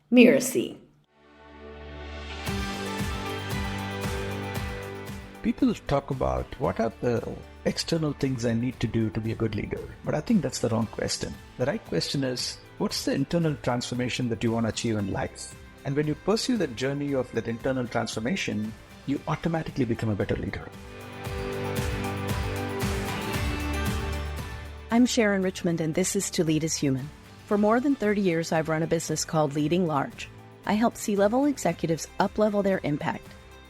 Mirasee. People talk about what are the external things I need to do to be a good leader. But I think that's the wrong question. The right question is, what's the internal transformation that you want to achieve in life? And when you pursue that journey of that internal transformation, you automatically become a better leader. I'm Sharon Richmond, and this is To Lead is Human. For more than 30 years, I've run a business called Leading Large. I help C-level executives up-level their impact,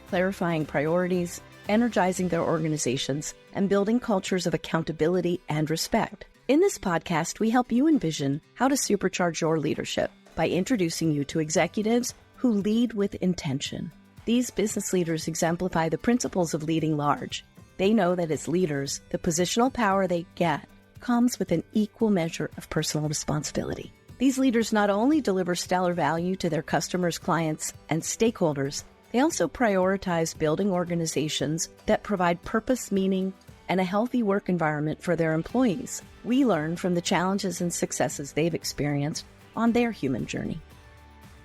clarifying priorities, energizing their organizations, and building cultures of accountability and respect. In this podcast, we help you envision how to supercharge your leadership by introducing you to executives who lead with intention. These business leaders exemplify the principles of leading large. They know that as leaders, the positional power they get comes with an equal measure of personal responsibility. These leaders not only deliver stellar value to their customers, clients, and stakeholders, they also prioritize building organizations that provide purpose, meaning, and a healthy work environment for their employees. We learn from the challenges and successes they've experienced on their human journey.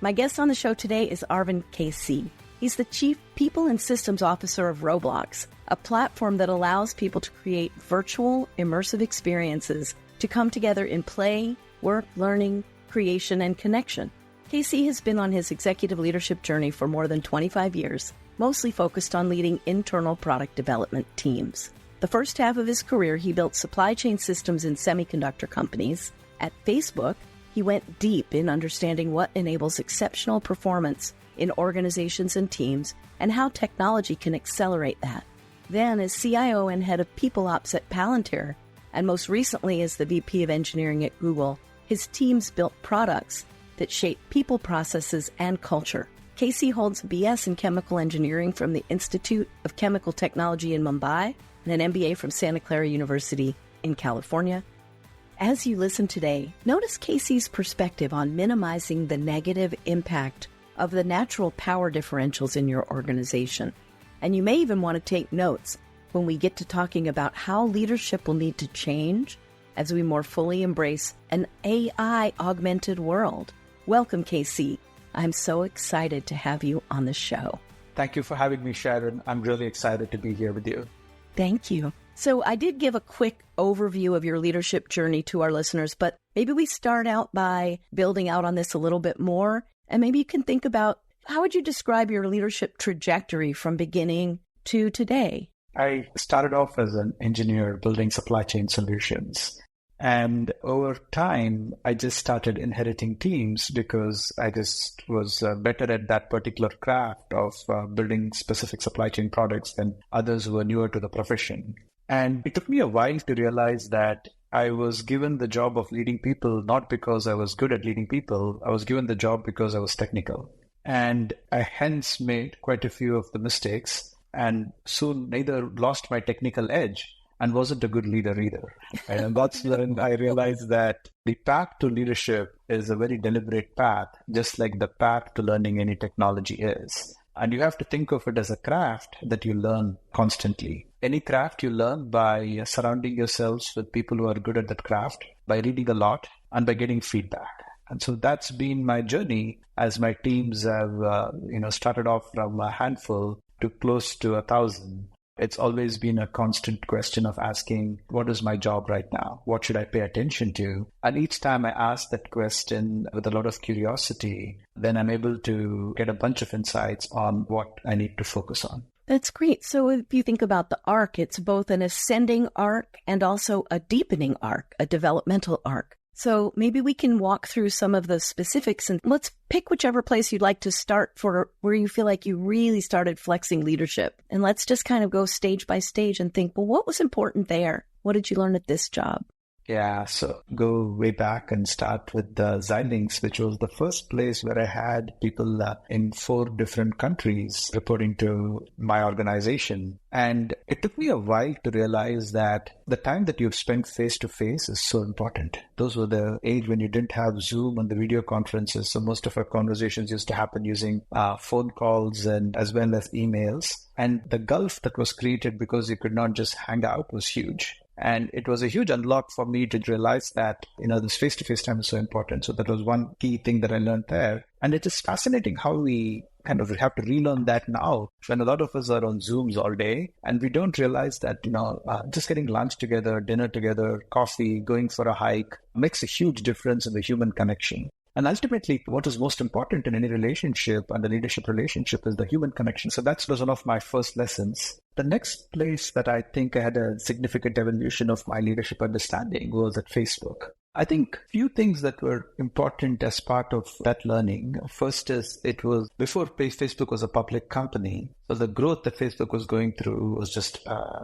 My guest on the show today is Arvind KC. He's the Chief People and Systems Officer of Roblox, a platform that allows people to create virtual, immersive experiences to come together in play, work, learning, creation, and connection. KC has been on his executive leadership journey for more than 25 years, mostly focused on leading internal product development teams. The first half of his career, he built supply chain systems in semiconductor companies. At Facebook, he went deep in understanding what enables exceptional performance in organizations and teams and how technology can accelerate that. Then, as CIO and head of People Ops at Palantir, and most recently as the VP of Engineering at Google, his teams built products that shape people, processes, and culture. KC holds a BS in Chemical Engineering from the Institute of Chemical Technology in Mumbai and an MBA from Santa Clara University in California. As you listen today, notice KC's perspective on minimizing the negative impact of the natural power differentials in your organization. And you may even want to take notes when we get to talking about how leadership will need to change as we more fully embrace an AI-augmented world. Welcome, KC. I'm so excited to have you on the show. Thank you for having me, Sharon. I'm really excited to be here with you. Thank you. So I did give a quick overview of your leadership journey to our listeners, but maybe we start out by building out on this a little bit more, and maybe you can think about how would you describe your leadership trajectory from beginning to today? I started off as an engineer building supply chain solutions. And over time, I just started inheriting teams because I just was better at that particular craft of building specific supply chain products than others who were newer to the profession. And it took me a while to realize that I was given the job of leading people, not because I was good at leading people. I was given the job because I was technical. And I hence made quite a few of the mistakes and soon either lost my technical edge and wasn't a good leader either. And that's when I realized that the path to leadership is a very deliberate path, just like the path to learning any technology is. And you have to think of it as a craft that you learn constantly. Any craft you learn by surrounding yourselves with people who are good at that craft, by reading a lot, and by getting feedback. And so that's been my journey as my teams have started off from a handful to close to 1,000. It's always been a constant question of asking, what is my job right now? What should I pay attention to? And each time I ask that question with a lot of curiosity, then I'm able to get a bunch of insights on what I need to focus on. That's great. So if you think about the arc, it's both an ascending arc and also a deepening arc, a developmental arc. So maybe we can walk through some of the specifics and let's pick whichever place you'd like to start for where you feel like you really started flexing leadership. And let's just kind of go stage by stage and think, well, what was important there? What did you learn at this job? Yeah, so go way back and start with Xilinx, which was the first place where I had people in 4 different countries reporting to my organization. And it took me a while to realize that the time that you've spent face-to-face is so important. Those were the age when you didn't have Zoom and the video conferences. So most of our conversations used to happen using phone calls and as well as emails. And the gulf that was created because you could not just hang out was huge. And it was a huge unlock for me to realize that, this face-to-face time is so important. So that was one key thing that I learned there. And it is fascinating how we kind of have to relearn that now when a lot of us are on Zooms all day and we don't realize that, just getting lunch together, dinner together, coffee, going for a hike makes a huge difference in the human connection. And ultimately, what is most important in any relationship and the leadership relationship is the human connection. So that was one of my first lessons. The next place that I think I had a significant evolution of my leadership understanding was at Facebook. I think few things that were important as part of that learning. First is it was before Facebook was a public company. So the growth that Facebook was going through was just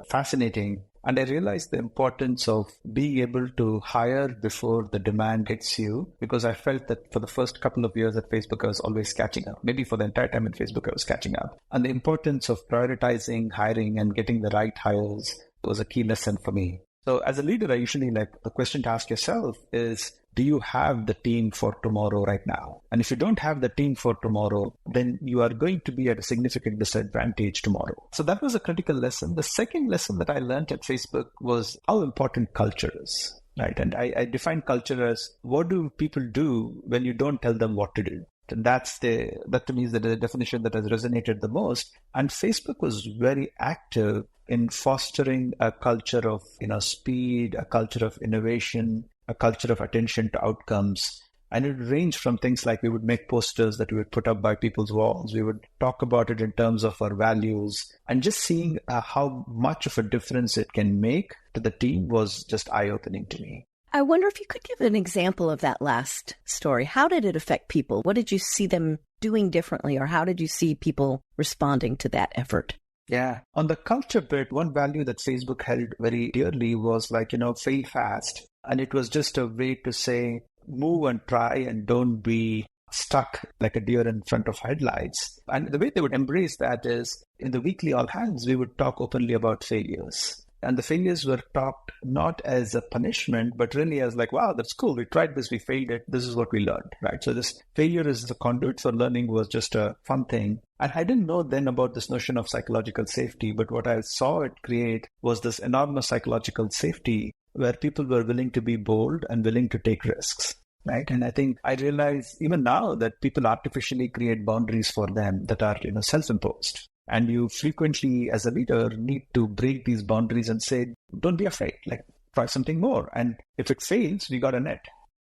fascinating. And I realized the importance of being able to hire before the demand hits you, because I felt that for the first couple of years at Facebook, I was always catching up. Maybe for the entire time at Facebook, I was catching up. And the importance of prioritizing, hiring, and getting the right hires was a key lesson for me. So as a leader, I usually the question to ask yourself is, do you have the team for tomorrow right now? And if you don't have the team for tomorrow, then you are going to be at a significant disadvantage tomorrow. So that was a critical lesson. The second lesson that I learned at Facebook was how important culture is, right? And I define culture as what do people do when you don't tell them what to do? And that to me is the definition that has resonated the most. And Facebook was very active in fostering a culture of speed, a culture of innovation, a culture of attention to outcomes. And it ranged from things like we would make posters that we would put up by people's walls. We would talk about it in terms of our values. And just seeing how much of a difference it can make to the team was just eye-opening to me. I wonder if you could give an example of that last story. How did it affect people? What did you see them doing differently, or how did you see people responding to that effort? Yeah. On the culture bit, one value that Facebook held very dearly was fail fast. And it was just a way to say, move and try and don't be stuck like a deer in front of headlights. And the way they would embrace that is in the weekly all hands, we would talk openly about failures. And the failures were talked not as a punishment, but really as wow, that's cool. We tried this, we failed it. This is what we learned, right? So this failure is the conduit for learning was just a fun thing. And I didn't know then about this notion of psychological safety, but what I saw it create was this enormous psychological safety where people were willing to be bold and willing to take risks. Right. And I think I realize even now that people artificially create boundaries for them that are, self-imposed. And you frequently, as a leader, need to break these boundaries and say, don't be afraid, try something more. And if it fails, we got a net.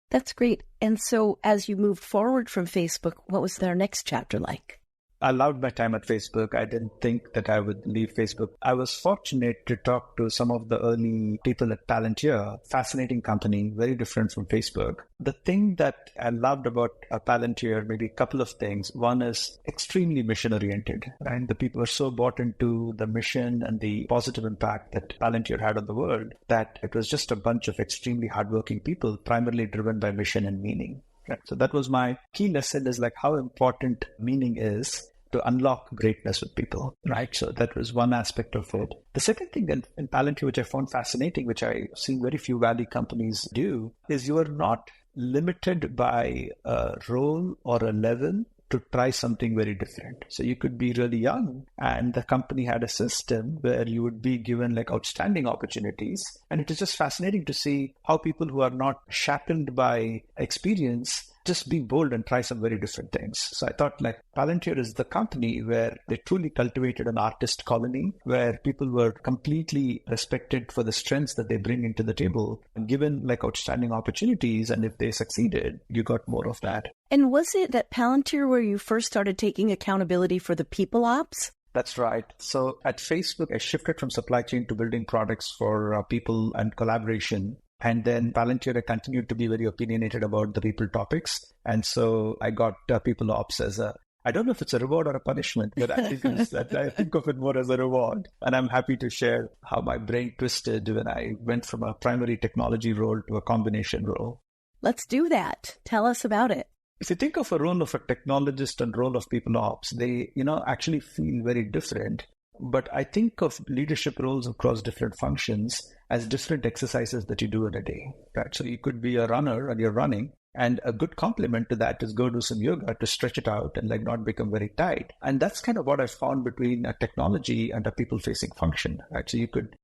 That's great. And so as you moved forward from Facebook, what was their next chapter like? I loved my time at Facebook. I didn't think that I would leave Facebook. I was fortunate to talk to some of the early people at Palantir, fascinating company, very different from Facebook. The thing that I loved about Palantir, maybe a couple of things. One is extremely mission-oriented, right? The people were so bought into the mission and the positive impact that Palantir had on the world that it was just a bunch of extremely hardworking people, primarily driven by mission and meaning. Right? So that was my key lesson is how important meaning is to unlock greatness with people, right? So that was one aspect of it. The second thing in Palantir, which I found fascinating, which I see very few Valley companies do, is you are not limited by a role or a level to try something very different. So you could be really young and the company had a system where you would be given outstanding opportunities. And it is just fascinating to see how people who are not shackled by experience just be bold and try some very different things. So I thought Palantir is the company where they truly cultivated an artist colony, where people were completely respected for the strengths that they bring into the table and given outstanding opportunities. And if they succeeded, you got more of that. And was it at Palantir where you first started taking accountability for the people ops? That's right. So at Facebook, I shifted from supply chain to building products for people and collaboration. And then Palantir, I continued to be very opinionated about the people topics. And so I got people ops as I don't know if it's a reward or a punishment, but I think of it more as a reward. And I'm happy to share how my brain twisted when I went from a primary technology role to a combination role. Let's do that. Tell us about it. If you think of a role of a technologist and role of people ops, they, actually feel very different. But I think of leadership roles across different functions as different exercises that you do in a day, right? So you could be a runner and you're running, And a good complement to that is go do some yoga to stretch it out and like not become very tight. And that's kind of what I found between a technology and a people-facing function, right? So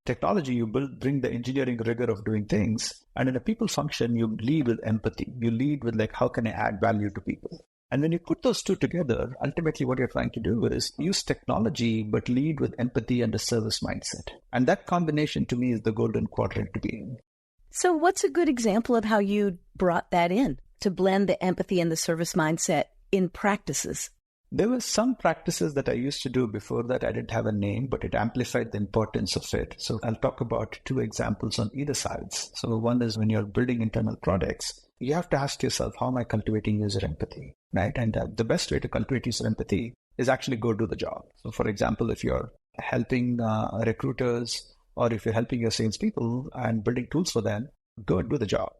technology, you bring the engineering rigor of doing things. And in a people function, you lead with empathy. You lead with like, how can I add value to people? And when you put those two together, ultimately what you're trying to do is use technology, but lead with empathy and a service mindset. And that combination to me is the golden quadrant to be in. So what's a good example of how you brought that in to blend the empathy and the service mindset in practices? There were some practices that I used to do before that. I didn't have a name, but it amplified the importance of it. So I'll talk about two examples on either sides. So one is when you're building internal products, you have to ask yourself, how am I cultivating user empathy, right? And the best way to cultivate user empathy is actually go do the job. So for example, if you're helping recruiters or if you're helping your salespeople and building tools for them, go and do the job.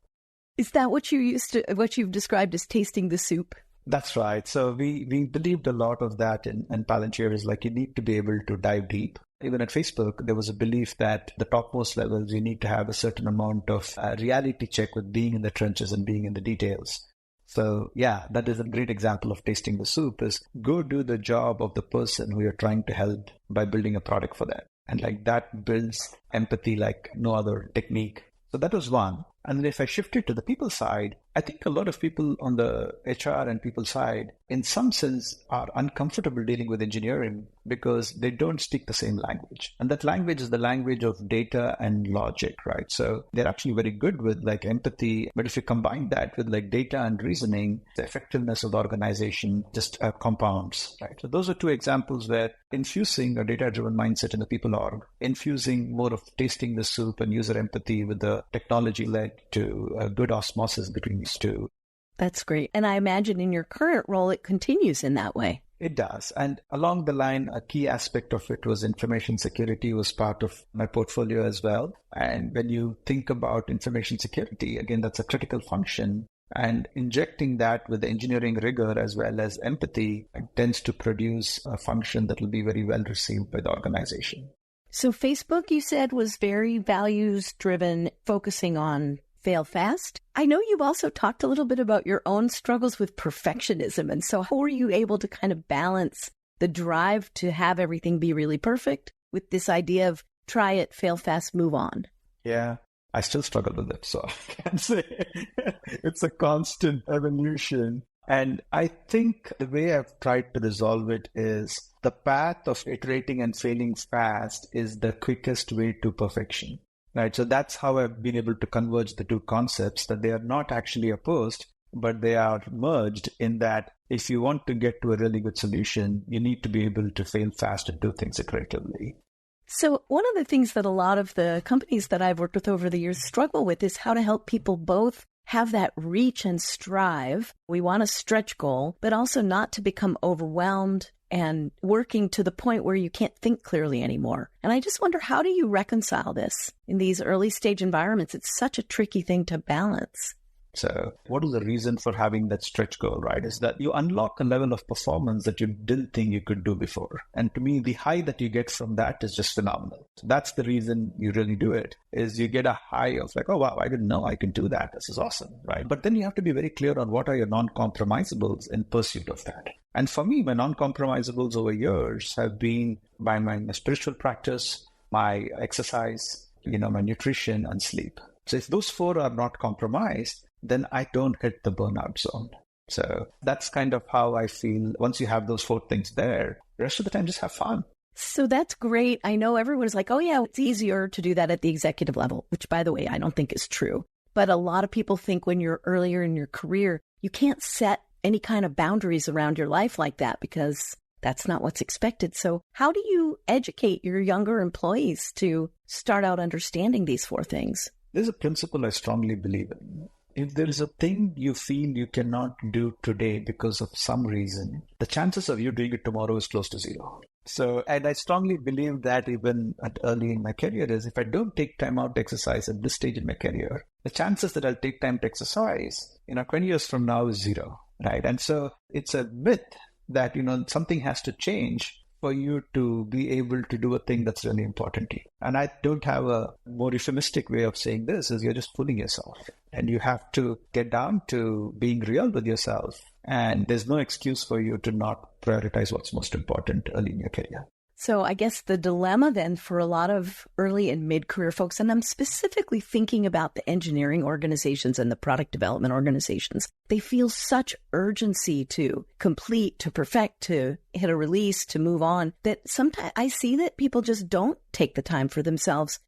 Is that what you've described as tasting the soup? That's right. So we believed a lot of that in Palantir is like you need to be able to dive deep. Even at Facebook, there was a belief that the topmost levels, you need to have a certain amount of reality check with being in the trenches and being in the details. So yeah, that is a great example of tasting the soup is go do the job of the person who you're trying to help by building a product for them. And like that builds empathy like no other technique. So that was one. And then if I shifted to the people side, I think a lot of people on the HR and people side, in some sense, are uncomfortable dealing with engineering because they don't speak the same language. And that language is the language of data and logic, right? So they're actually very good with like empathy. But if you combine that with like data and reasoning, the effectiveness of the organization just compounds, right? So those are two examples where infusing a data-driven mindset in the people org, infusing more of tasting the soup and user empathy with the technology led to a good osmosis between these two. That's great. And I imagine in your current role, it continues in that way. It does. And along the line, a key aspect of it was information security was part of my portfolio as well. And when you think about information security, again, that's a critical function. And injecting that with the engineering rigor as well as empathy tends to produce a function that will be very well received by the organization. So Facebook, you said, was very values-driven, focusing on fail fast. I know you've also talked a little bit about your own struggles with perfectionism. And so how were you able to kind of balance the drive to have everything be really perfect with this idea of try it, fail fast, move on? Yeah, I still struggle with it. So I can say it's a constant evolution. And I think the way I've tried to resolve it is the path of iterating and failing fast is the quickest way to perfection. Right. So that's how I've been able to converge the two concepts, that they are not actually opposed, but they are merged in that if you want to get to a really good solution, you need to be able to fail fast and do things iteratively. So one of the things that a lot of the companies that I've worked with over the years struggle with is how to help people both have that reach and strive. We want a stretch goal, but also not to become overwhelmed and working to the point where you can't think clearly anymore. And I just wonder, how do you reconcile this in these early stage environments? It's such a tricky thing to balance. So what is the reason for having that stretch goal, right? Is that you unlock a level of performance that you didn't think you could do before. And to me, the high that you get from that is just phenomenal. So that's the reason you really do it, is you get a high of like, oh, wow, I didn't know I can do that. This is awesome, right? But then you have to be very clear on what are your non-compromisables in pursuit of that. And for me, my non-compromisables over years have been by my spiritual practice, my exercise, my nutrition and sleep. So if those four are not compromised, then I don't hit the burnout zone. So that's kind of how I feel. Once you have those four things there, the rest of the time, just have fun. So that's great. I know everyone's like, oh yeah, it's easier to do that at the executive level, which by the way, I don't think is true. But a lot of people think when you're earlier in your career, you can't set any kind of boundaries around your life like that because that's not what's expected. So how do you educate your younger employees to start out understanding these four things? There's a principle I strongly believe in. If there is a thing you feel you cannot do today because of some reason, the chances of you doing it tomorrow is close to zero. So, and I strongly believe that even early in my career is if I don't take time out to exercise at this stage in my career, the chances that I'll take time to exercise, 20 years from now is zero, right? And so it's a myth that, something has to change for you to be able to do a thing that's really important to you. And I don't have a more euphemistic way of saying this, is you're just fooling yourself. And you have to get down to being real with yourself. And there's no excuse for you to not prioritize what's most important early in your career. So I guess the dilemma then for a lot of early and mid-career folks, and I'm specifically thinking about the engineering organizations and the product development organizations, they feel such urgency to complete, to perfect, to hit a release, to move on, that sometimes I see that people just don't take the time for themselves.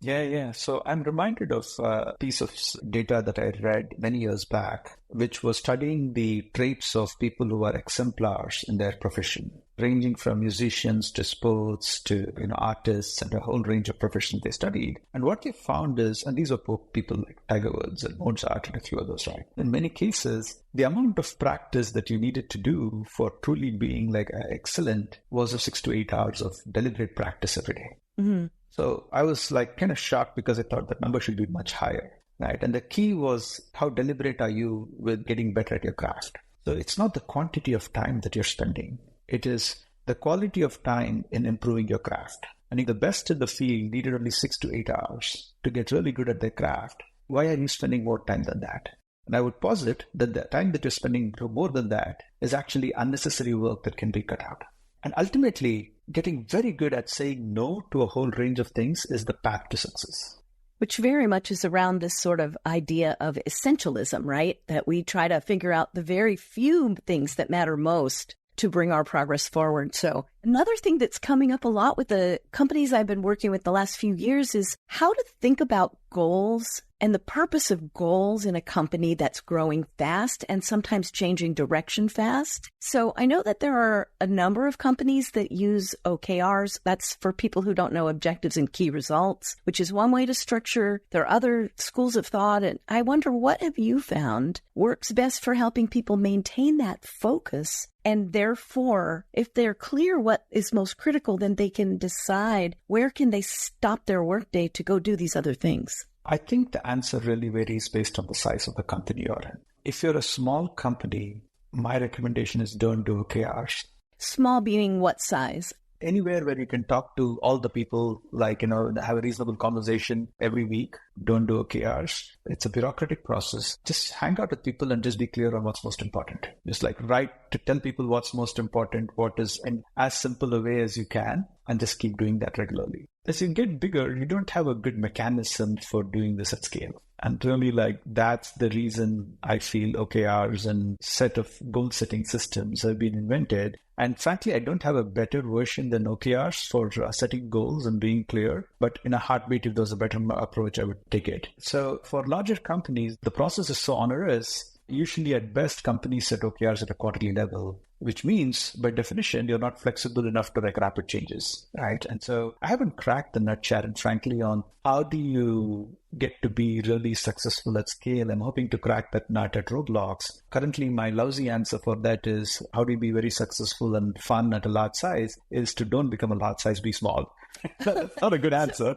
Yeah. So I'm reminded of a piece of data that I read many years back, which was studying the traits of people who are exemplars in their profession, ranging from musicians to sports to artists and a whole range of professions they studied. And what they found is, and these are people like Tiger Woods and Mozart and a few others, right? In many cases, the amount of practice that you needed to do for truly being like excellent was of 6 to 8 hours of deliberate practice every day. Mm-hmm. So I was like kind of shocked because I thought that number should be much higher, right? And the key was, how deliberate are you with getting better at your craft? So it's not the quantity of time that you're spending. It is the quality of time in improving your craft. I think the best in the field needed only 6 to 8 hours to get really good at their craft. Why are you spending more time than that? And I would posit that the time that you're spending more than that is actually unnecessary work that can be cut out. And ultimately, getting very good at saying no to a whole range of things is the path to success. Which very much is around this sort of idea of essentialism, right? That we try to figure out the very few things that matter most to bring our progress forward. So another thing that's coming up a lot with the companies I've been working with the last few years is how to think about goals and the purpose of goals in a company that's growing fast and sometimes changing direction fast. So I know that there are a number of companies that use OKRs. That's for people who don't know, objectives and key results, which is one way to structure. There are other schools of thought. And I wonder, what have you found works best for helping people maintain that focus? And therefore, if they're clear what is most critical, then they can decide where can they stop their workday to go do these other things. I think the answer really varies based on the size of the company you're in. If you're a small company, my recommendation is don't do OKRs. Small being what size? Anywhere where you can talk to all the people, have a reasonable conversation every week. Don't do OKRs. It's a bureaucratic process. Just hang out with people and just be clear on what's most important. Just tell people what's most important, what is in as simple a way as you can, and just keep doing that regularly. As you get bigger, you don't have a good mechanism for doing this at scale. And really, that's the reason I feel OKRs and set of goal-setting systems have been invented. And frankly, I don't have a better version than OKRs for setting goals and being clear. But in a heartbeat, if there was a better approach, I would take it. So for larger companies, the process is so onerous. Usually at best, companies set OKRs at a quarterly level, which means by definition, you're not flexible enough to make rapid changes, right? And so I haven't cracked the nut, Sharon, frankly, on how do you get to be really successful at scale. I'm hoping to crack that nut at Roblox. Currently, my lousy answer for that is how do you be very successful and fun at a large size is to don't become a large size, be small. That's not a good answer.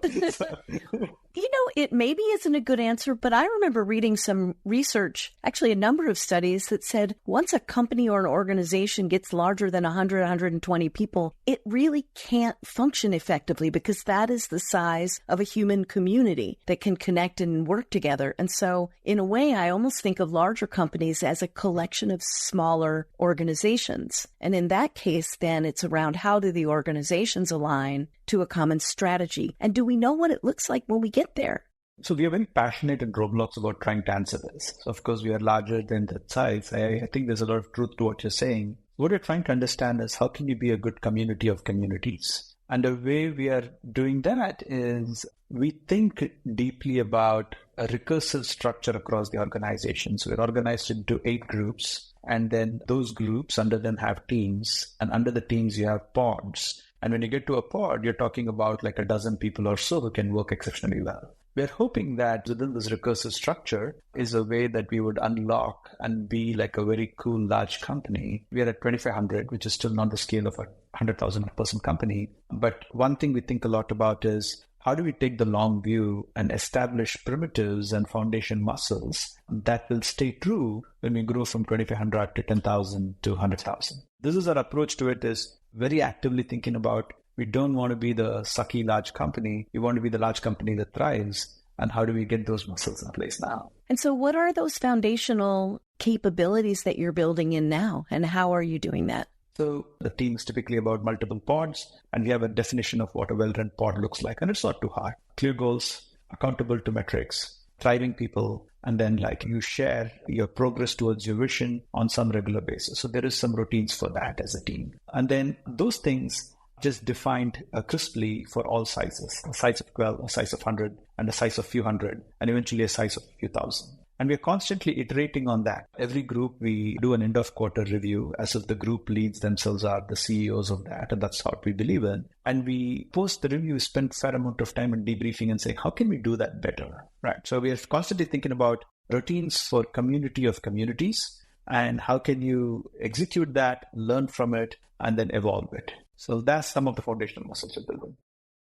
It maybe isn't a good answer, but I remember reading some research, actually a number of studies that said once a company or an organization gets larger than 100, 120 people, it really can't function effectively because that is the size of a human community that can connect and work together. And so in a way, I almost think of larger companies as a collection of smaller organizations. And in that case, then it's around how do the organizations align to a common strategy? And do we know what it looks like when we get there? So we are very passionate in Roblox about trying to answer this. So of course, we are larger than that size. I think there's a lot of truth to what you're saying. What we're trying to understand is how can you be a good community of communities? And the way we are doing that is we think deeply about a recursive structure across the organization. So we're organized into 8 groups, and then those groups under them have teams, and under the teams you have pods. And when you get to a pod, you're talking about like a dozen people or so who can work exceptionally well. We're hoping that within this recursive structure is a way that we would unlock and be like a very cool large company. We are at 2,500, which is still not the scale of a 100,000 person company. But one thing we think a lot about is how do we take the long view and establish primitives and foundation muscles that will stay true when we grow from 2,500 to 10,000 to 100,000. This is our approach to it is very actively thinking about, we don't want to be the sucky large company. We want to be the large company that thrives. And how do we get those muscles in place now? And so what are those foundational capabilities that you're building in now? And how are you doing that? So the team is typically about multiple pods, and we have a definition of what a well-run pod looks like. And it's not too hard. Clear goals, accountable to metrics, thriving people, and then you share your progress towards your vision on some regular basis. So there is some routines for that as a team. And then those things just defined crisply for all sizes, a size of 12, a size of 100, and a size of few hundred, and eventually a size of a few thousand. And we're constantly iterating on that. Every group, we do an end of quarter review as if the group leads themselves are the CEOs of that. And that's what we believe in. And we post the review, spend a fair amount of time in debriefing and say, how can we do that better? Right. So we are constantly thinking about routines for community of communities and how can you execute that, learn from it, and then evolve it. So that's some of the foundational muscles we're building.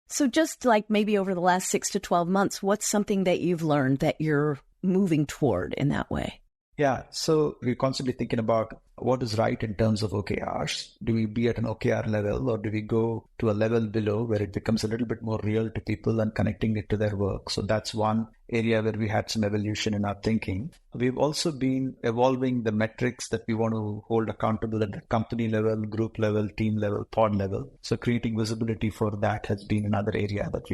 So just maybe over the last 6 to 12 months, what's something that you've learned that you're moving toward in that way? Yeah, so we're constantly thinking about what is right in terms of OKRs. Do we be at an OKR level, or do we go to a level below where it becomes a little bit more real to people and connecting it to their work? So that's one area where we had some evolution in our thinking. We've also been evolving the metrics that we want to hold accountable at the company level, group level, team level, pod level. So creating visibility for that has been another area that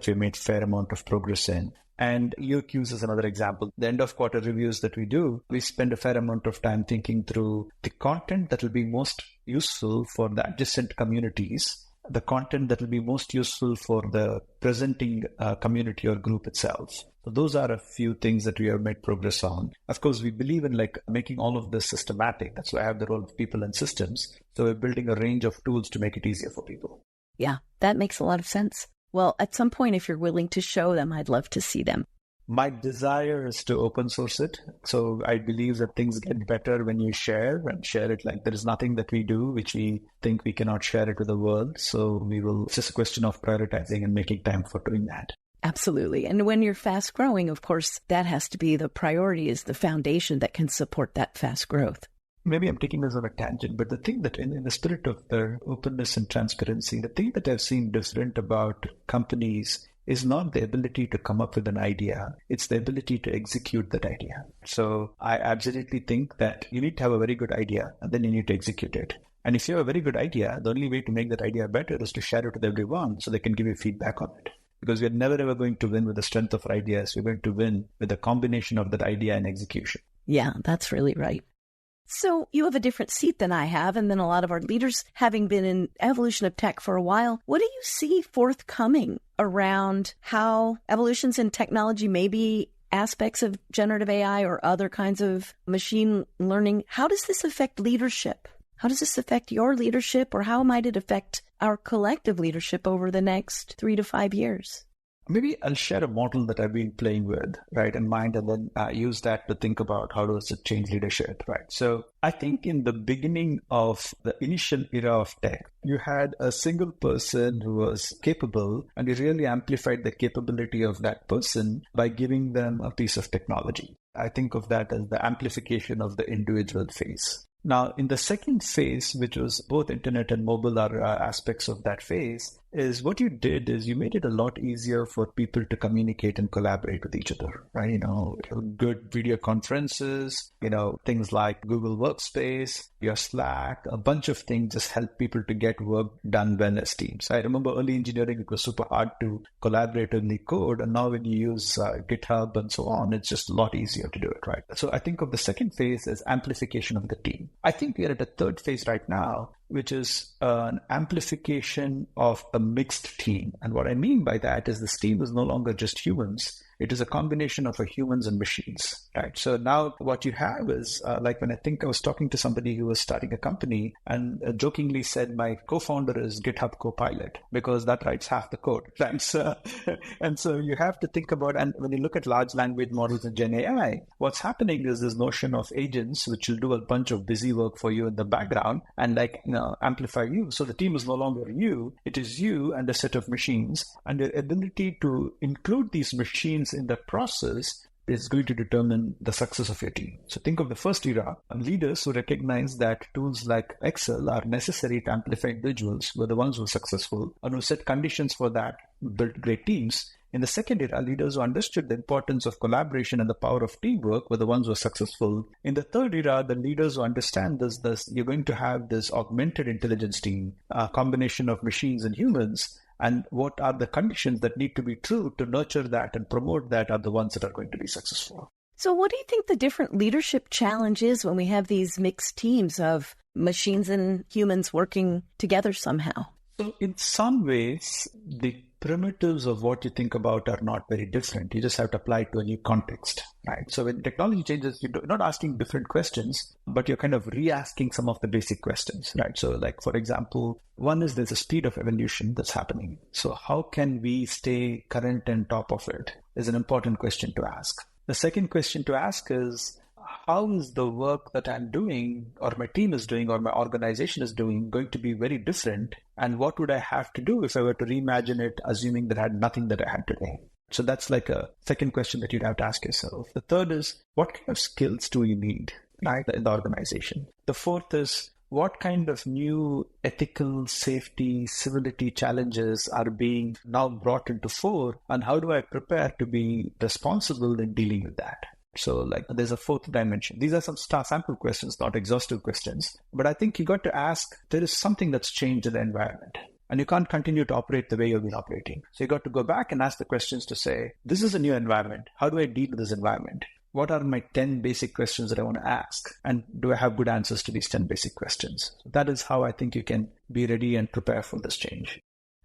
we've made fair amount of progress in. And EOQs is another example. The end of quarter reviews that we do, we spend a fair amount of time thinking through the content that will be most useful for the adjacent communities, the content that will be most useful for the presenting community or group itself. So those are a few things that we have made progress on. Of course, we believe in making all of this systematic. That's why I have the role of people and systems. So we're building a range of tools to make it easier for people. Yeah, that makes a lot of sense. Well, at some point, if you're willing to show them, I'd love to see them. My desire is to open source it. So I believe that things get better when you share it. There is nothing that we do which we think we cannot share it with the world. So it's just a question of prioritizing and making time for doing that. Absolutely. And when you're fast growing, of course, that has to be the priority, is the foundation that can support that fast growth. Maybe I'm taking this on a tangent, but the thing that in the spirit of the openness and transparency, the thing that I've seen different about companies is not the ability to come up with an idea. It's the ability to execute that idea. So I absolutely think that you need to have a very good idea and then you need to execute it. And if you have a very good idea, the only way to make that idea better is to share it with everyone so they can give you feedback on it. Because we're never ever going to win with the strength of our ideas. We're going to win with a combination of that idea and execution. Yeah, that's really right. So you have a different seat than I have, and then a lot of our leaders, having been in evolution of tech for a while. What do you see forthcoming around how evolutions in technology, maybe aspects of generative AI or other kinds of machine learning? How does this affect leadership? How does this affect your leadership, or how might it affect our collective leadership over the next 3 to 5 years? Maybe I'll share a model that I've been playing with, right, in mind, and then use that to think about how does it change leadership, right? So I think in the beginning of the initial era of tech, you had a single person who was capable, and you really amplified the capability of that person by giving them a piece of technology. I think of that as the amplification of the individual phase. Now, in the second phase, which was both internet and mobile are aspects of that phase, is what you did is you made it a lot easier for people to communicate and collaborate with each other, right? Good video conferences, things like Google Workspace, your Slack, a bunch of things just help people to get work done well as teams. I remember early engineering, it was super hard to collaboratively code. And now when you use GitHub and so on, it's just a lot easier to do it, right? So I think of the second phase as amplification of the team. I think we are at a third phase right now, which is an amplification of a mixed team. And what I mean by that is this team is no longer just humans. It is a combination of humans and machines, right? So now what you have is, when I was talking to somebody who was starting a company and jokingly said, my co-founder is GitHub Copilot because that writes half the code, right? And so you have to think about, and when you look at large language models and Gen AI, what's happening is this notion of agents, which will do a bunch of busy work for you in the background and amplify you. So the team is no longer you, it is you and a set of machines, and your ability to include these machines in the process is going to determine the success of your team. So think of the first era, leaders who recognize that tools like Excel are necessary to amplify individuals were the ones who were successful and who set conditions for that, built great teams. In the second era, leaders who understood the importance of collaboration and the power of teamwork were the ones who were successful. In the third era, the leaders who understand this, you're going to have this augmented intelligence team, a combination of machines and humans, and what are the conditions that need to be true to nurture that and promote that are the ones that are going to be successful. So what do you think the different leadership challenge is when we have these mixed teams of machines and humans working together somehow? So in some ways, the primitives of what you think about are not very different. You just have to apply it to a new context, right? So when technology changes, you're not asking different questions, but you're kind of re-asking some of the basic questions, right? So like, for example, one is there's a speed of evolution that's happening. So how can we stay current and top of it is an important question to ask. The second question to ask is, how is the work that I'm doing or my team is doing or my organization is doing going to be very different? And what would I have to do if I were to reimagine it, assuming that I had nothing that I had today? So that's like a second question that you'd have to ask yourself. The third is, what kind of skills do you need, right, in the organization? The fourth is, what kind of new ethical, safety, civility challenges are being now brought into fore? And how do I prepare to be responsible in dealing with that? So like there's a fourth dimension. These are some sample questions, not exhaustive questions. But I think you got to ask, there is something that's changed in the environment. And you can't continue to operate the way you've been operating. So you got to go back and ask the questions to say, this is a new environment. How do I deal with this environment? What are my 10 basic questions that I want to ask? And do I have good answers to these 10 basic questions? So that is how I think you can be ready and prepare for this change.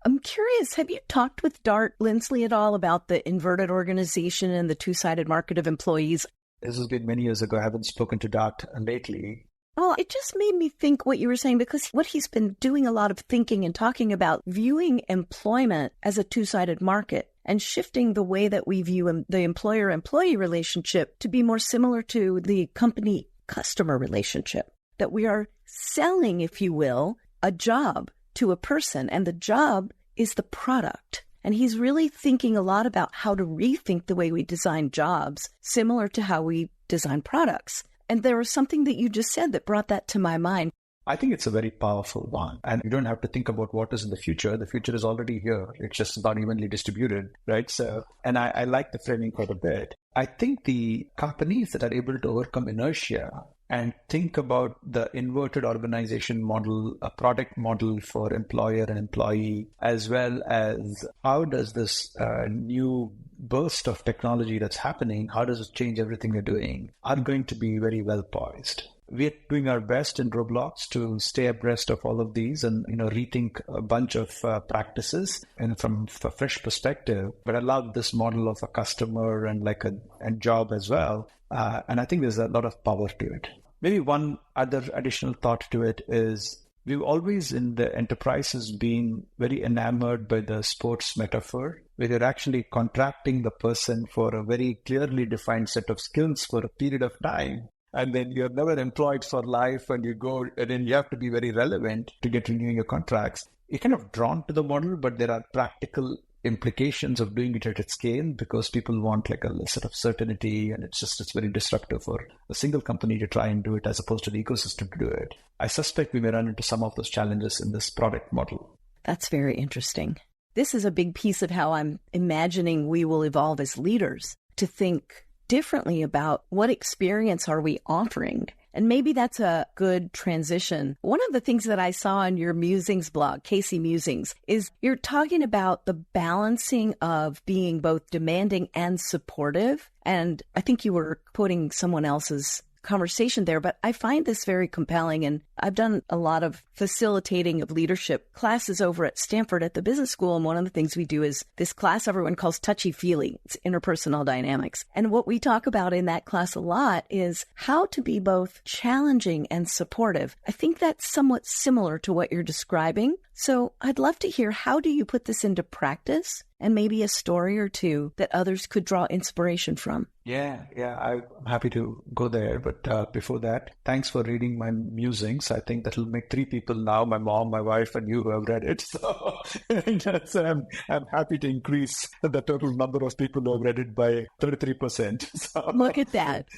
I'm curious, have you talked with Dart Lindsley at all about the inverted organization and the two-sided market of employees? This has been many years ago. I haven't spoken to Dart lately. Well, it just made me think what you were saying, because what he's been doing a lot of thinking and talking about, viewing employment as a two-sided market and shifting the way that we view the employer-employee relationship to be more similar to the company-customer relationship, that we are selling, if you will, a job to a person, and the job is the product. And he's really thinking a lot about how to rethink the way we design jobs, similar to how we design products. And there was something that you just said that brought that to my mind. I think it's a very powerful one. And you don't have to think about what is in the future. The future is already here. It's just not evenly distributed, right? So, and I like the framing quite a bit. I think the companies that are able to overcome inertia and think about the inverted organization model, a product model for employer and employee, as well as how does this new burst of technology that's happening, how does it change everything we're doing, are going to be very well poised. We're doing our best in Roblox to stay abreast of all of these and, rethink a bunch of practices and from a fresh perspective. But I love this model of a customer and like a job as well. And I think there's a lot of power to it. Maybe one other additional thought to it is we've always in the enterprises been very enamored by the sports metaphor, where you're actually contracting the person for a very clearly defined set of skills for a period of time. And then you're never employed for life and you go, and then you have to be very relevant to get renewing your contracts. You're kind of drawn to the model, but there are practical implications of doing it at scale because people want like a sort of certainty, and it's very disruptive for a single company to try and do it as opposed to the ecosystem to do it. I suspect we may run into some of those challenges in this product model. That's very interesting. This is a big piece of how I'm imagining we will evolve as leaders, to think differently about what experience are we offering. And maybe that's a good transition. One of the things that I saw on your Musings blog, KC Musings, is you're talking about the balancing of being both demanding and supportive. And I think you were quoting someone else's conversation there, but I find this very compelling. And I've done a lot of facilitating of leadership classes over at Stanford at the business school. And one of the things we do is this class everyone calls touchy-feely. It's interpersonal dynamics. And what we talk about in that class a lot is how to be both challenging and supportive. I think that's somewhat similar to what you're describing. So I'd love to hear, how do you put this into practice, and maybe a story or two that others could draw inspiration from? Yeah, I'm happy to go there. But before that, thanks for reading my musings. I think that'll make three people now, my mom, my wife, and you who have read it. So, so I'm happy to increase the total number of people who have read it by 33%. So. Look at that.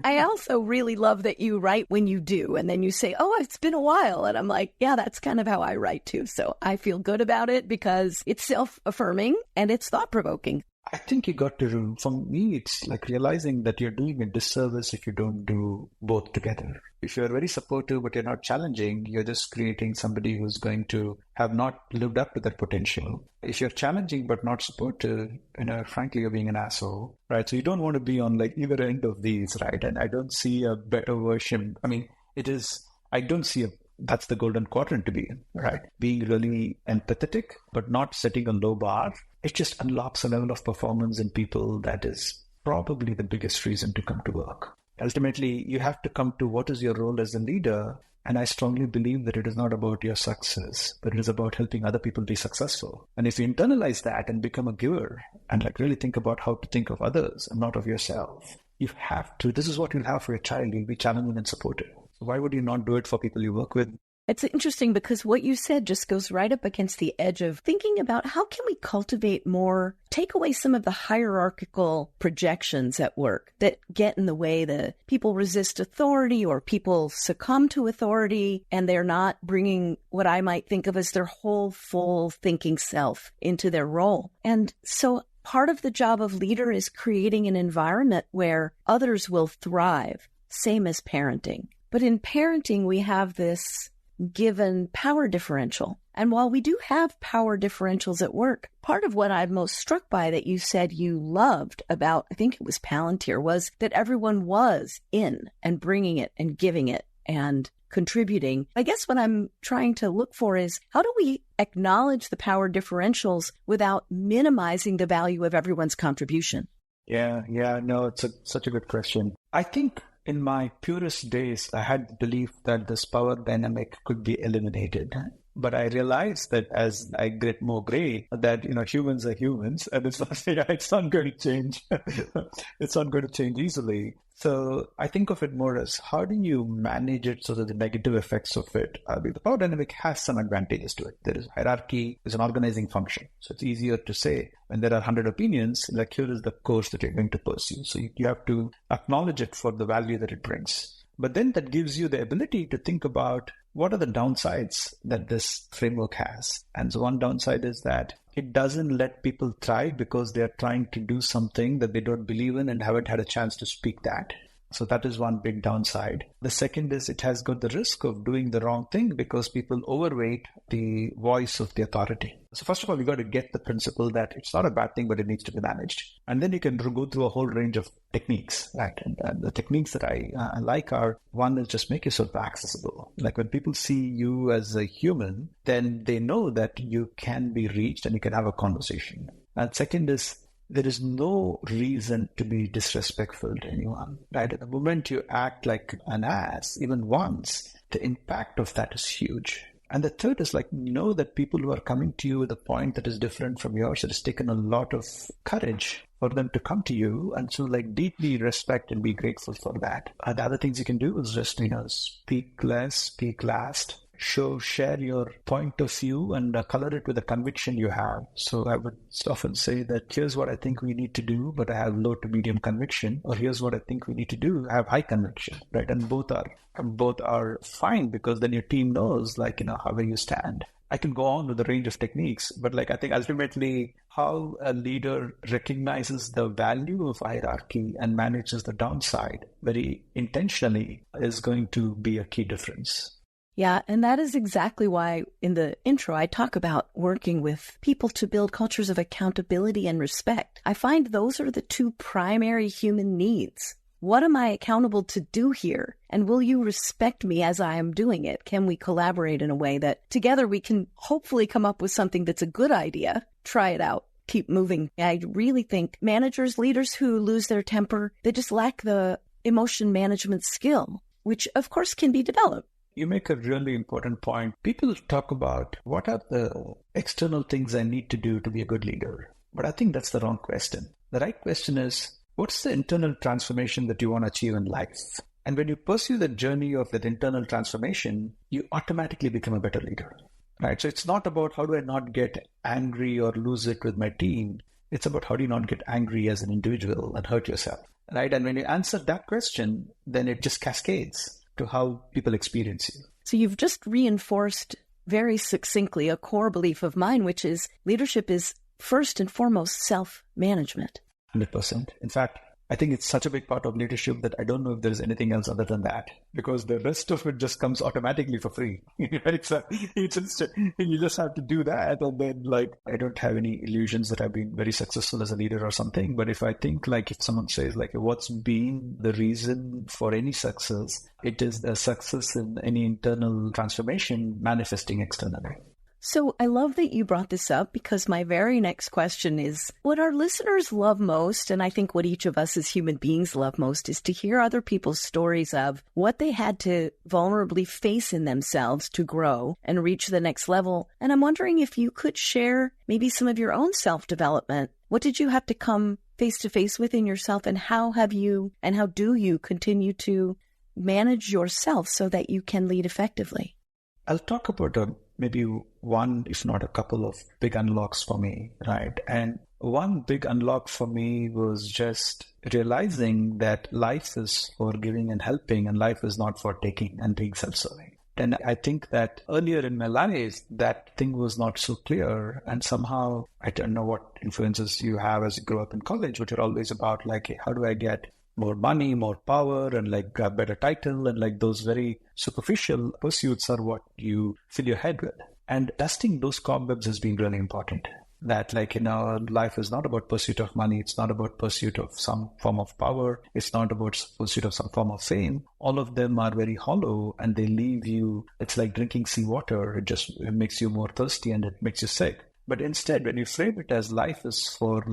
I also really love that you write when you do, and then you say, oh, it's been a while. And I'm like, yeah, that's kind of how I write too. So I feel good about it because it's self-affirming and it's thought-provoking. I think you got to, for me, it's like realizing that you're doing a disservice if you don't do both together. If you're very supportive, but you're not challenging, you're just creating somebody who's going to have not lived up to their potential. If you're challenging, but not supportive, frankly, you're being an asshole, right? So you don't want to be on like either end of these, right? And I don't see a better version. I mean, I don't see that's the golden quadrant to be in, right? Being really empathetic, but not setting a low bar. It just unlocks a level of performance in people that is probably the biggest reason to come to work. Ultimately, you have to come to what is your role as a leader. And I strongly believe that it is not about your success, but it is about helping other people be successful. And if you internalize that and become a giver and like really think about how to think of others and not of yourself, you have to. This is what you'll have for your child. You'll be challenging and supportive. So why would you not do it for people you work with? It's interesting because what you said just goes right up against the edge of thinking about how can we cultivate more, take away some of the hierarchical projections at work that get in the way. The people resist authority or people succumb to authority and they're not bringing what I might think of as their whole full thinking self into their role. And so part of the job of leader is creating an environment where others will thrive, same as parenting. But in parenting, we have this given power differential. And while we do have power differentials at work, part of what I'm most struck by that you said you loved about, I think it was Palantir, was that everyone was in and bringing it and giving it and contributing. I guess what I'm trying to look for is how do we acknowledge the power differentials without minimizing the value of everyone's contribution? Yeah, no, it's such a good question. I think in my purest days, I had the belief that this power dynamic could be eliminated. But I realized that as I get more gray, that, humans are humans and it's not going to change. It's not going to change easily. So I think of it more as how do you manage it so that the negative effects of it, the power dynamic has some advantages to it. There is hierarchy, is an organizing function. So it's easier to say when there are 100 opinions, like here is the course that you're going to pursue. So you have to acknowledge it for the value that it brings. But then that gives you the ability to think about what are the downsides that this framework has. And so one downside is that it doesn't let people thrive because they're trying to do something that they don't believe in and haven't had a chance to speak that. So that is one big downside. The second is it has got the risk of doing the wrong thing because people overweight the voice of the authority. So first of all, you got to get the principle that it's not a bad thing, but it needs to be managed. And then you can go through a whole range of techniques, right? And the techniques that I like are, one is just make yourself accessible. Like when people see you as a human, then they know that you can be reached and you can have a conversation. And second is, there is no reason to be disrespectful to anyone, right? At the moment you act like an ass, even once, the impact of that is huge. And the third is know that people who are coming to you with a point that is different from yours, it has taken a lot of courage for them to come to you. And so deeply respect and be grateful for that. The other things you can do is just, speak less, speak last. Share your point of view and color it with the conviction you have. So I would often say that here's what I think we need to do, but I have low to medium conviction, or here's what I think we need to do, I have high conviction, right? And both are fine because then your team knows how where you stand. I can go on with a range of techniques, but I think ultimately how a leader recognizes the value of hierarchy and manages the downside very intentionally is going to be a key difference. Yeah, and that is exactly why in the intro I talk about working with people to build cultures of accountability and respect. I find those are the two primary human needs. What am I accountable to do here? And will you respect me as I am doing it? Can we collaborate in a way that together we can hopefully come up with something that's a good idea, try it out, keep moving? I really think managers, leaders who lose their temper, they just lack the emotion management skill, which of course can be developed. You make a really important point. People talk about what are the external things I need to do to be a good leader. But I think that's the wrong question. The right question is, what's the internal transformation that you want to achieve in life? And when you pursue the journey of that internal transformation, you automatically become a better leader, right? So it's not about how do I not get angry or lose it with my team. It's about how do you not get angry as an individual and hurt yourself, right? And when you answer that question, then it just cascades to how people experience you. So you've just reinforced very succinctly a core belief of mine, which is leadership is first and foremost self-management. 100%. In fact, I think it's such a big part of leadership that I don't know if there's anything else other than that, because the rest of it just comes automatically for free. Right? So it's instant. You just have to do that. And then I don't have any illusions that I've been very successful as a leader or something. But if I think if someone says what's been the reason for any success, it is the success in any internal transformation manifesting externally. So I love that you brought this up, because my very next question is what our listeners love most, and I think what each of us as human beings love most, is to hear other people's stories of what they had to vulnerably face in themselves to grow and reach the next level. And I'm wondering if you could share maybe some of your own self-development. What did you have to come face to face within yourself, and how do you continue to manage yourself so that you can lead effectively? I'll talk about maybe one, if not a couple of big unlocks for me, right? And one big unlock for me was just realizing that life is for giving and helping, and life is not for taking and being self-serving. And I think that earlier in my life, that thing was not so clear. And somehow, I don't know what influences you have as you grow up in college, but you're always about hey, how do I get more money, more power, and a better title, and those very superficial pursuits are what you fill your head with. And dusting those cobwebs has been really important. That life is not about pursuit of money. It's not about pursuit of some form of power. It's not about pursuit of some form of fame. All of them are very hollow, and they leave you. It's like drinking seawater. It makes you more thirsty, and it makes you sick. But instead, when you frame it as life is for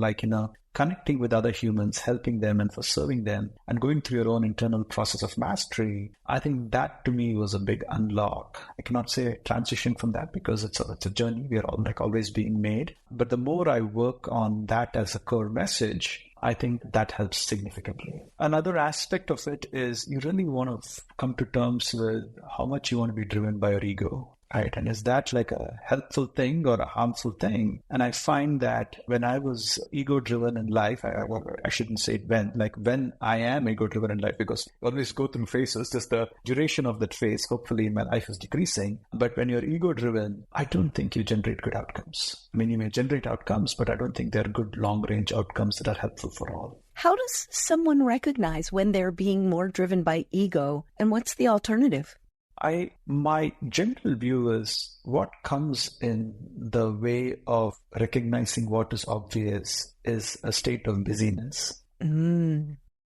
connecting with other humans, helping them and for serving them, and going through your own internal process of mastery, I think that to me was a big unlock. I cannot say transition from that because it's a journey. We are all always being made. But the more I work on that as a core message, I think that helps significantly. Another aspect of it is you really want to come to terms with how much you want to be driven by your ego. Right. And is that a helpful thing or a harmful thing? And I find that when I was ego-driven in life, I shouldn't say it when I am ego-driven in life, because I always go through phases, just the duration of that phase, hopefully in my life is decreasing. But when you're ego-driven, I don't think you generate good outcomes. I mean, you may generate outcomes, but I don't think they're good long-range outcomes that are helpful for all. How does someone recognize when they're being more driven by ego, and what's the alternative? My general view is what comes in the way of recognizing what is obvious is a state of busyness.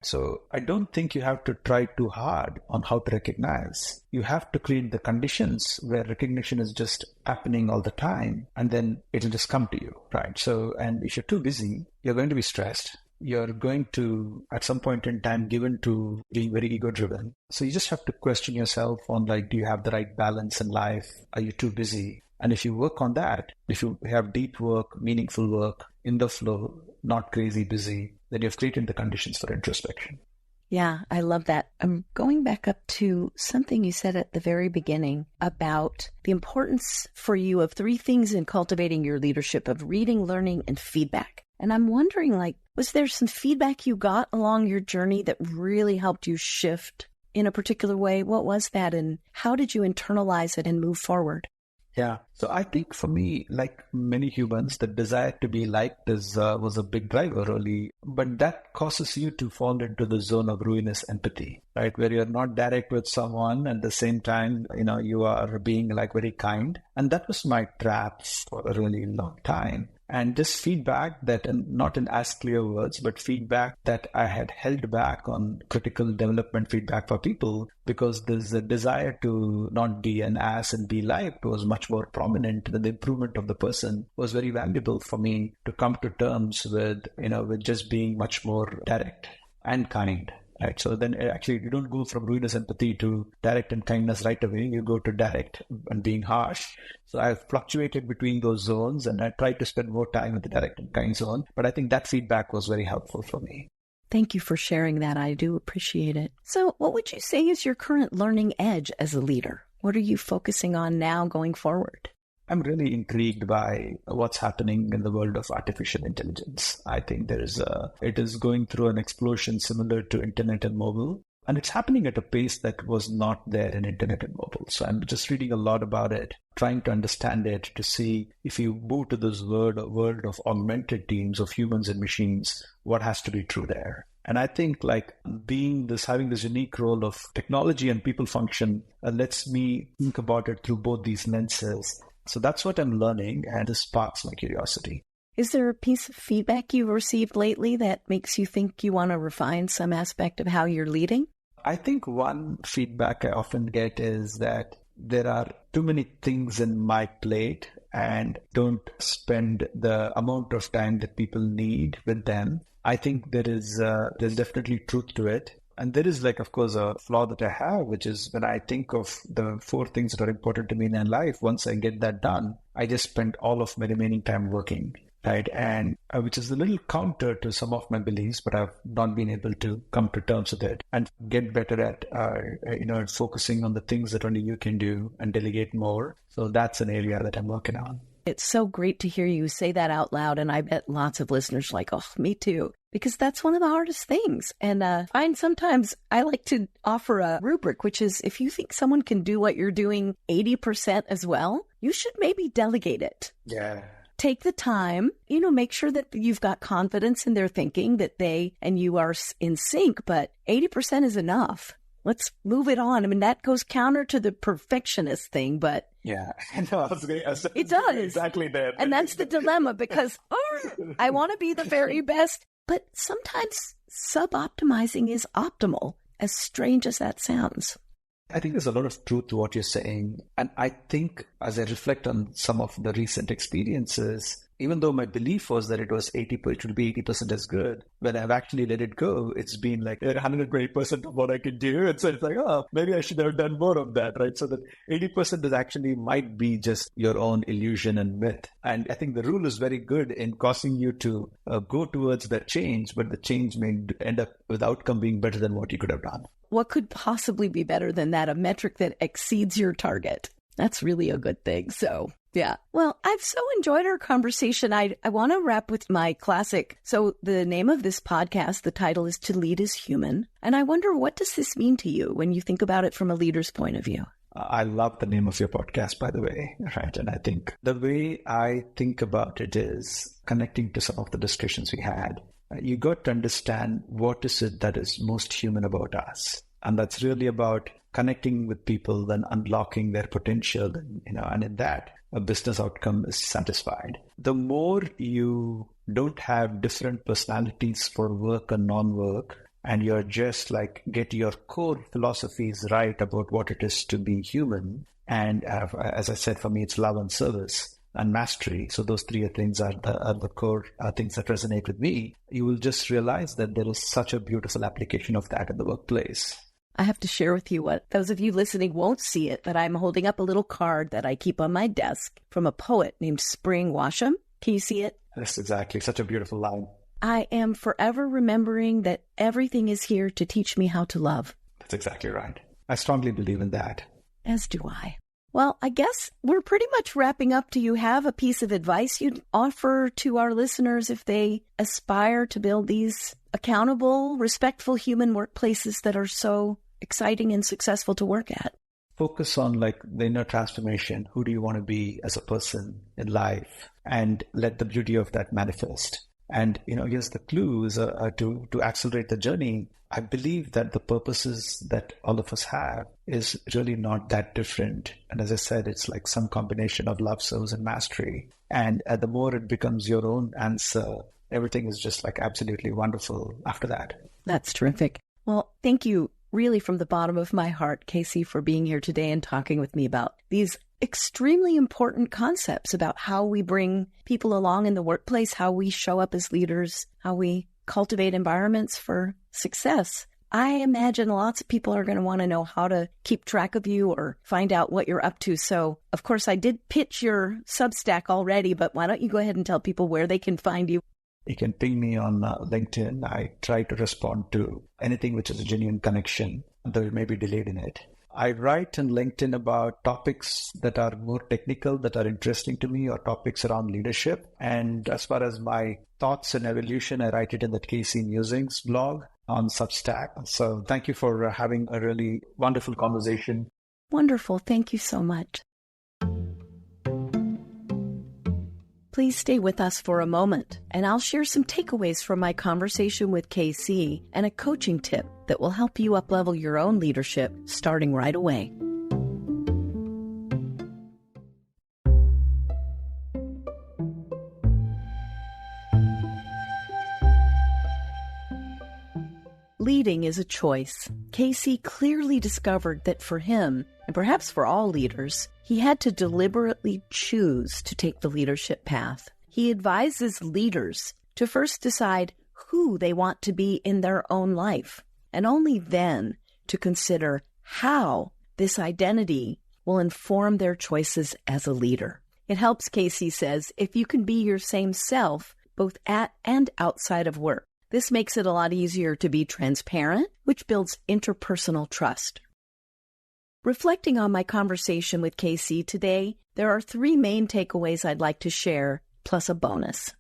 So I don't think you have to try too hard on how to recognize. You have to create the conditions where recognition is just happening all the time, and then it'll just come to you, right? So, and if you're too busy, you're going to be stressed. You're going to, at some point in time, given to being very ego-driven. So you just have to question yourself on do you have the right balance in life? Are you too busy? And if you work on that, if you have deep work, meaningful work, in the flow, not crazy busy, then you've created the conditions for introspection. Yeah, I love that. I'm going back up to something you said at the very beginning about the importance for you of 3 things in cultivating your leadership: of reading, learning, and feedback. And I'm wondering, was there some feedback you got along your journey that really helped you shift in a particular way? What was that, and how did you internalize it and move forward? Yeah. So I think for me, like many humans, the desire to be liked was a big driver early, but that causes you to fall into the zone of ruinous empathy, right? Where you're not direct with someone at the same time, you are being very kind. And that was my trap for a really long time. And this feedback that, and not in as clear words, but feedback that I had held back on critical development feedback for people, because there's a desire to not be an ass and be liked was much more prominent. The improvement of the person was very valuable for me to come to terms with, with just being much more direct and kind. Right. So then actually you don't go from ruinous empathy to direct and kindness right away. You go to direct and being harsh. So I've fluctuated between those zones, and I tried to spend more time with the direct and kind zone. But I think that feedback was very helpful for me. Thank you for sharing that. I do appreciate it. So what would you say is your current learning edge as a leader? What are you focusing on now going forward? I'm really intrigued by what's happening in the world of artificial intelligence. I think it is going through an explosion similar to internet and mobile. And it's happening at a pace that was not there in internet and mobile. So I'm just reading a lot about it, trying to understand it, to see if you move to this world of augmented teams of humans and machines, what has to be true there. And I think having this unique role of technology and people function lets me think about it through both these lenses. So that's what I'm learning, and this sparks my curiosity. Is there a piece of feedback you've received lately that makes you think you want to refine some aspect of how you're leading? I think one feedback I often get is that there are too many things in my plate and don't spend the amount of time that people need with them. I think there's definitely truth to it. And there is of course, a flaw that I have, which is when I think of the 4 things that are important to me in my life, once I get that done, I just spend all of my remaining time working. Right. And which is a little counter to some of my beliefs, but I've not been able to come to terms with it and get better at, focusing on the things that only you can do and delegate more. So that's an area that I'm working on. It's so great to hear you say that out loud. And I bet lots of listeners oh, me too, because that's one of the hardest things. And sometimes I like to offer a rubric, which is if you think someone can do what you're doing 80% as well, you should maybe delegate it. Yeah. Take the time, make sure that you've got confidence in their thinking, that they and you are in sync, but 80% is enough. Let's move it on. I mean, that goes counter to the perfectionist thing, but yeah, no, it does. Exactly that. And that's the dilemma because I want to be the very best, but sometimes sub-optimizing is optimal, as strange as that sounds. I think there's a lot of truth to what you're saying. And I think as I reflect on some of the recent experiences, even though my belief was that it will be 80% as good, when I've actually let it go, it's been 120% of what I could do. And so it's maybe I should have done more of that, right? So that 80% is actually might be just your own illusion and myth. And I think the rule is very good in causing you to go towards that change, but the change may end up with outcome being better than what you could have done. What could possibly be better than that? A metric that exceeds your target. That's really a good thing. So, yeah. Well, I've so enjoyed our conversation. I want to wrap with my classic. So the name of this podcast, the title is To Lead is Human. And I wonder, what does this mean to you when you think about it from a leader's point of view? I love the name of your podcast, by the way. Right. And I think the way I think about it is connecting to some of the discussions we had. You got to understand what is it that is most human about us. And that's really about connecting with people and unlocking their potential. And in that, a business outcome is satisfied. The more you don't have different personalities for work and non-work, and you're just get your core philosophies right about what it is to be human. And as I said, for me, it's love and service and mastery. So those 3 things are the core things that resonate with me. You will just realize that there is such a beautiful application of that in the workplace. I have to share with you what those of you listening won't see it, but I'm holding up a little card that I keep on my desk from a poet named Spring Washam. Can you see it? That's exactly. Such a beautiful line. I am forever remembering that everything is here to teach me how to love. That's exactly right. I strongly believe in that. As do I. Well, I guess we're pretty much wrapping up. Do you have a piece of advice you'd offer to our listeners if they aspire to build these accountable, respectful human workplaces that are so exciting and successful to work at? Focus on the inner transformation. Who do you want to be as a person in life? And let the beauty of that manifest. And, here's the clue is to accelerate the journey. I believe that the purposes that all of us have is really not that different. And as I said, it's some combination of love, service, and mastery. And the more it becomes your own answer, everything is just absolutely wonderful after that. That's terrific. Well, thank you really from the bottom of my heart, KC, for being here today and talking with me about these extremely important concepts about how we bring people along in the workplace, how we show up as leaders, how we cultivate environments for success. I imagine lots of people are going to want to know how to keep track of you or find out what you're up to. So, of course, I did pitch your Substack already, but why don't you go ahead and tell people where they can find you? You can ping me on LinkedIn. I try to respond to anything which is a genuine connection, though it may be delayed in it. I write on LinkedIn about topics that are more technical, that are interesting to me, or topics around leadership. And as far as my thoughts and evolution, I write it in the KC Musings blog on Substack. So thank you for having a really wonderful conversation. Wonderful. Thank you so much. Please stay with us for a moment, and I'll share some takeaways from my conversation with KC and a coaching tip that will help you uplevel your own leadership starting right away. Leading is a choice. KC clearly discovered that for him, and perhaps for all leaders, he had to deliberately choose to take the leadership path. He advises leaders to first decide who they want to be in their own life, and only then to consider how this identity will inform their choices as a leader. It helps, KC says, if you can be your same self, both at and outside of work. This makes it a lot easier to be transparent, which builds interpersonal trust. Reflecting on my conversation with KC today, there are 3 main takeaways I'd like to share, plus a bonus.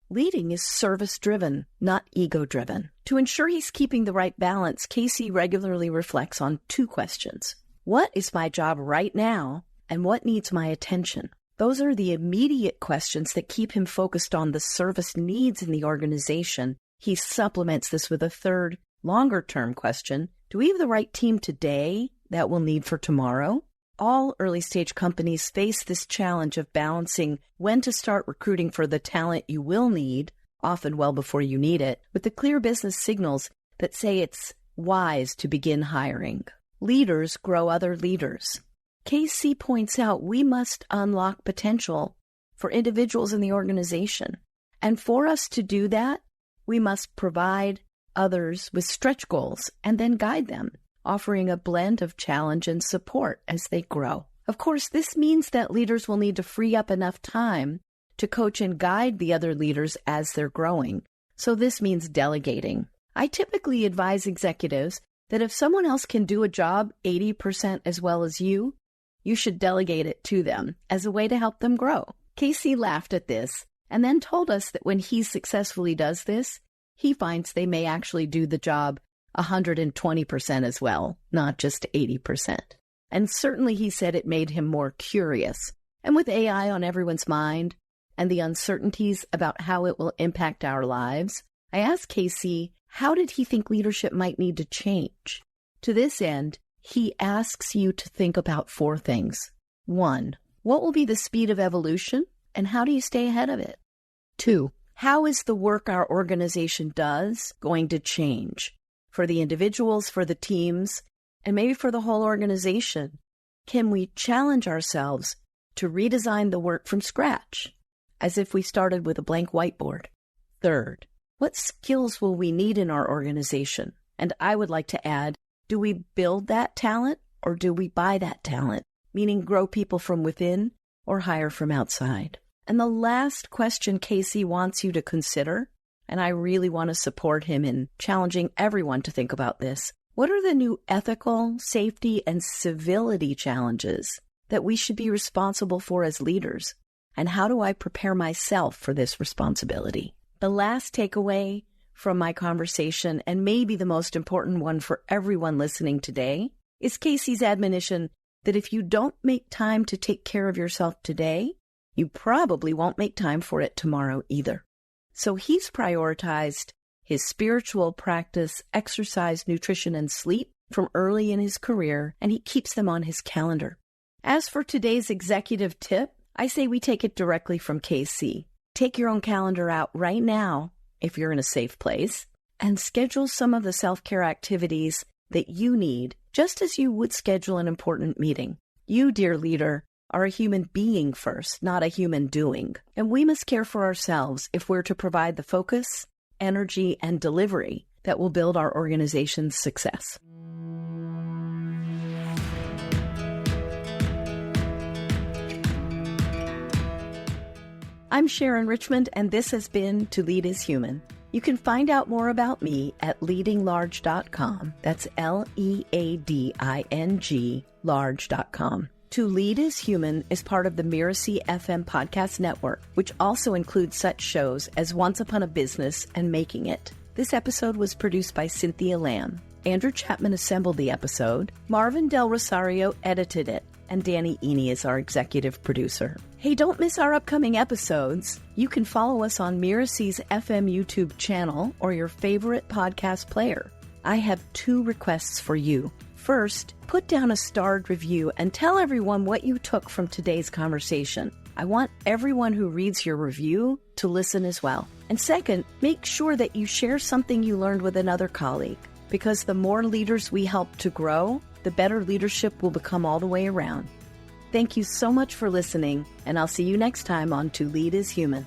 Leading is service-driven, not ego-driven. To ensure he's keeping the right balance, KC regularly reflects on 2 questions. What is my job right now, and what needs my attention? Those are the immediate questions that keep him focused on the service needs in the organization. He supplements this with a 3rd, longer-term question. Do we have the right team today that we'll need for tomorrow? All early-stage companies face this challenge of balancing when to start recruiting for the talent you will need, often well before you need it, with the clear business signals that say it's wise to begin hiring. Leaders grow other leaders. KC points out we must unlock potential for individuals in the organization. And for us to do that, we must provide others with stretch goals and then guide them, offering a blend of challenge and support as they grow. Of course, this means that leaders will need to free up enough time to coach and guide the other leaders as they're growing. So this means delegating. I typically advise executives that if someone else can do a job 80% as well as you should delegate it to them as a way to help them grow. KC laughed at this and then told us that when he successfully does this, he finds they may actually do the job 120% as well, not just 80%. And certainly he said it made him more curious. And with AI on everyone's mind and the uncertainties about how it will impact our lives, I asked KC, how did he think leadership might need to change? To this end, he asks you to think about 4 things. 1, what will be the speed of evolution, and how do you stay ahead of it? 2, how is the work our organization does going to change? For the individuals, for the teams, and maybe for the whole organization. Can we challenge ourselves to redesign the work from scratch, as if we started with a blank whiteboard? 3rd, what skills will we need in our organization? And I would like to add, do we build that talent or do we buy that talent? Meaning grow people from within or hire from outside. And the last question KC wants you to consider, and I really want to support him in challenging everyone to think about this. What are the new ethical, safety, and civility challenges that we should be responsible for as leaders? And how do I prepare myself for this responsibility? The last takeaway from my conversation, and maybe the most important one for everyone listening today, is KC's admonition that if you don't make time to take care of yourself today, you probably won't make time for it tomorrow either. So he's prioritized his spiritual practice, exercise, nutrition, and sleep from early in his career, and he keeps them on his calendar. As for today's executive tip, I say we take it directly from KC. Take your own calendar out right now, if you're in a safe place, and schedule some of the self-care activities that you need, just as you would schedule an important meeting. You, dear leader, are a human being first, not a human doing. And we must care for ourselves if we're to provide the focus, energy, and delivery that will build our organization's success. I'm Sharon Richmond, and this has been To Lead is Human. You can find out more about me at leadinglarge.com. That's LEADING large.com. To Lead is Human is part of the Mirasee FM podcast network, which also includes such shows as Once Upon a Business and Making It. This episode was produced by Cynthia Lamb. Andrew Chapman assembled the episode. Marvin Rosario edited it. And Danny Eni is our executive producer. Hey, don't miss our upcoming episodes. You can follow us on Mirasee's FM YouTube channel or your favorite podcast player. I have 2 requests for you. First, put down a starred review and tell everyone what you took from today's conversation. I want everyone who reads your review to listen as well. And second, make sure that you share something you learned with another colleague, because the more leaders we help to grow, the better leadership will become all the way around. Thank you so much for listening, and I'll see you next time on To Lead is Human.